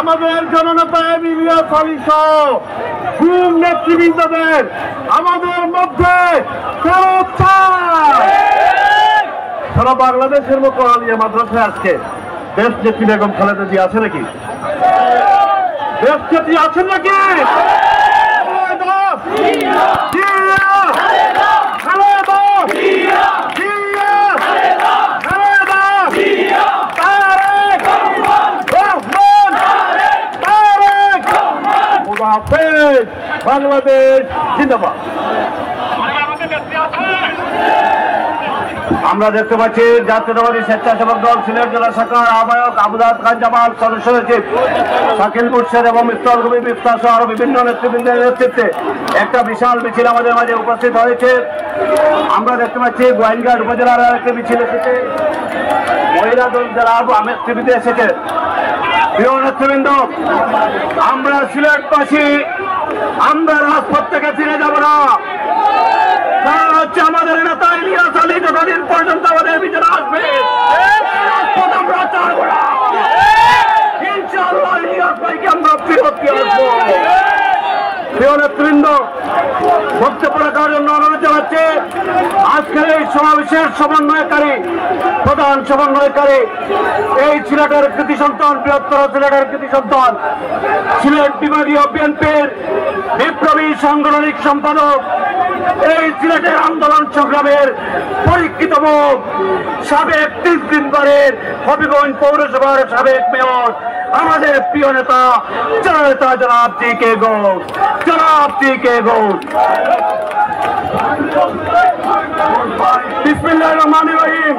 আমাদের জননেতা ইলিয়াস আলী সহ গুম নেতৃবৃন্দদের আমাদের মধ্যে সারা বাংলাদেশের মতো আলিয়া মাদ্রাসায় আজকে দেশ নেত্রী বেগম খালেদা জিয়া আছে নাকি? দেশ নেত্রী আছেন নাকি? বাংলাদেশ জিন্দাবাদ। আমরা দেখতে পাচ্ছি জাতীয়তাবাদী স্বেচ্ছাসেবক দল সিলেট জেলা শাখার আহ্বায়ক আবুদাদ খান জামাল, সদস্য সচিব শাকিল মুর্শেদ এবং মিফতাহুল কবির মিফতাহ সহ আরো বিভিন্ন নেতৃবৃন্দের নেতৃত্বে একটা বিশাল মিছিল আমাদের মাঝে উপস্থিত হয়েছে। আমরা দেখতে পাচ্ছি গোয়াইনঘাট উপজেলার একটা মিছিল এসেছে, মহিলা দল যারা নেতৃবৃন্দ এসেছে। প্রিয় নেতৃবৃন্দ, আমরা সিলেটবাসী আমরা রাজপথ থেকে ফিরে যাব না। কারণ হচ্ছে আমাদের নেতা ইলিয়াস আলী যতদিন পর্যন্ত আমাদের ভিতরে আসবে রাজপথ আমরা ছাড়ব না। ইনশাআল্লাহ ইলিয়াস ভাইকে আমরা ফেরত দিয়ে আসবো। প্রিয় নেতৃবৃন্দ, বক্তব্য রাখার জন্য অনুরোধ জানাচ্ছি আজকের এই সমাবেশের সমন্বয়কারী, প্রধান সমন্বয়কারী, এই সিলেটের কৃতি সন্তান, বৃহত্তর সিলেটের কৃতি সন্তান, সিলেট বিভাগীয় বিএনপির বিপ্লবী সাংগঠনিক সম্পাদক, এই সিলেটের আন্দোলন সংগ্রামের পরীক্ষিত মুখ, সাবেক 30 দিনবারের হবিগঞ্জ পৌরসভার সাবেক মেয়র, আমাদের প্রিয় নেতা জননেতা জনাব জি.কে. ঘোষ, জনাব জি.কে. ঘোষ। বিসমিল্লাহির রহমানির রহিম।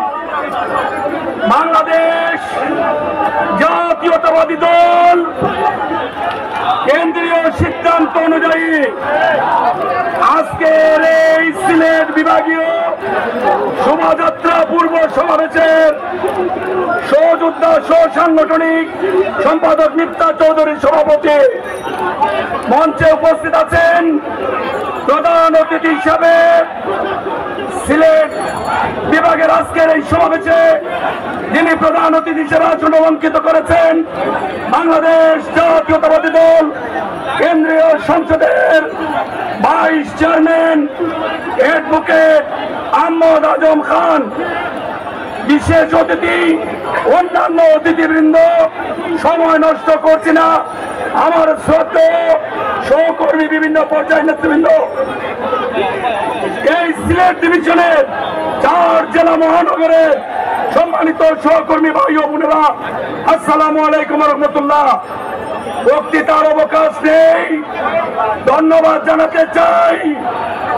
বাংলাদেশ জাতীয়তাবাদী দল কেন্দ্রীয় সিদ্ধান্ত অনুযায়ী আজকের এই সিলেট বিভাগীয় শোভাযাত্রা পূর্ব সমাবেশের সহযোদ্ধা সহ সাংগঠনিক সম্পাদক মিফতাহ চৌধুরী সভাপতি, মঞ্চে উপস্থিত আছেন প্রধান অতিথি হিসাবে সিলেট বিভাগের আজকের এই সমাবেশে যিনি প্রধান অতিথি হিসেবে আসন অলঙ্কিত করেছেন বাংলাদেশ জাতীয়তাবাদী দল কেন্দ্রীয় সংসদের vice chairman advocate Ahmad Azam Khan, বিশেষ অতিথি, অন্যান্য অতিথিবৃন্দ, সময় নষ্ট করছি না, আমার শ্রদ্ধেয় সহকর্মী, বিভিন্ন পর্যায়ের নেতৃবৃন্দ, এই সিলেট ডিভিশনের 4 জেলা মহানগরের সম্মানিত সহকর্মী ভাই ও বোনেরা, আসসালামু আলাইকুম রহমতুল্লাহ। বক্তৃতার অবকাশ নেই, ধন্যবাদ জানাতে চাই।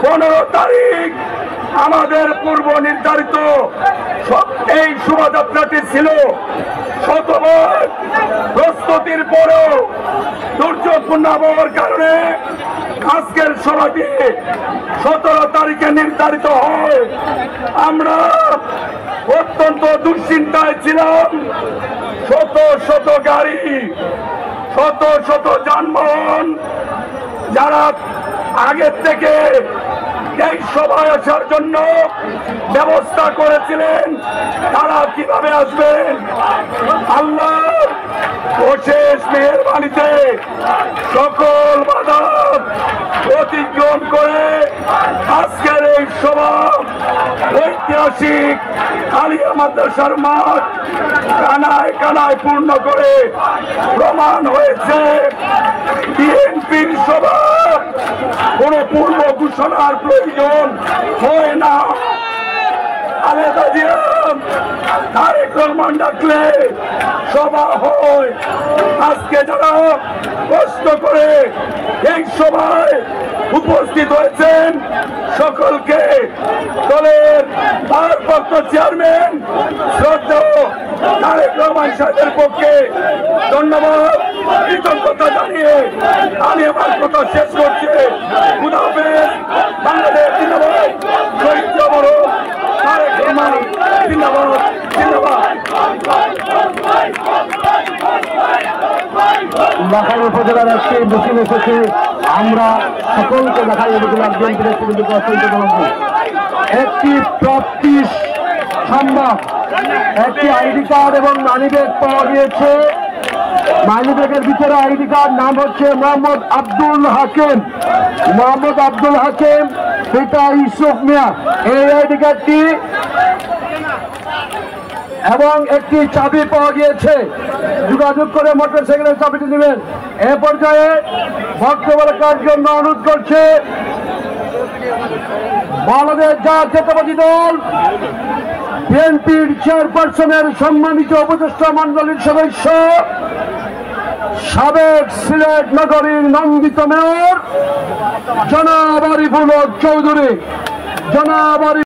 15 তারিখ আমাদের পূর্ব নির্ধারিত এই শোভাযাত্রাটি ছিল। শতবার প্রস্তুতির পরেও দুর্যোগপূর্ণ আবহাওয়ার কারণে আজকের সভাটি 17 তারিখে নির্ধারিত হয়। আমরা অত্যন্ত দুশ্চিন্তায় ছিলাম। শত শত গাড়ি, শত শত যানবাহন যারা আগের থেকে এই সভায় আসার জন্য ব্যবস্থা করেছিলেন তারা কিভাবে আসবেন? আল্লাহ অশেষ মেহেরবানিতে সকল বাধা অতিক্রম করে আজকের এই সভা ঐতিহাসিক আলিয়া মাদ্রাসার মাঠ কানায় কানায় পূর্ণ করে প্রমাণ হয়েছে বিএনপির সভা কোন পূর্ব ঘোষণার প্রয়োজন হয় না। খালেদা জিয়া, তারেক রহমান ডাকলে সভা হয়। আজকে যারা কষ্ট করে এই সভায় উপস্থিত হয়েছেন সকলকে দলের ভারপ্রাপ্ত চেয়ারম্যান শ্রদ্ধেয় তারেক রহমান সাহেবের পক্ষে ধন্যবাদ, কৃতজ্ঞতা জানিয়ে আমি আমার কথা শেষ করছি। খুদা হাফেজ। বাংলাদেশ জিন্দাবাদ। শহীদ জবরদস্ত তারেক রহমান জিন্দাবাদ, জিন্দাবাদ। লাখাই উপজেলার আজকে মিছিল এসেছে। আমরা সকলকে লাখাই উপজেলার একটি প্রাপ্তি সংবাদ, একটি আইডি কার্ড এবং মানিব্যাগ পাওয়া গিয়েছে। মাইনি ব্যাগের ভিতরে আইডি কার্ড, নাম হচ্ছে মোহাম্মদ আব্দুল হাকিম। মোহাম্মদ আব্দুল হাকিম, পিতা ইউসুফ মিয়া। এই আইডি কার্ডটি এবং একটি চাবি পাওয়া গিয়েছে, যোগাযোগ করে মোটরসাইকেলের চাবিটি নেবেন। এ পর্যায়ে বক্তব্য রাখার জন্য অনুরোধ করছে বাংলাদেশ জাতীয়তাবাদী দল বিএনপির চেয়ারপারসনের সম্মানিত উপদেষ্টা মন্ডলীর সদস্য, সাবেক সিলেট নগরীর নন্দিত মেয়র জনাব আরিফুল হক চৌধুরী। জনাব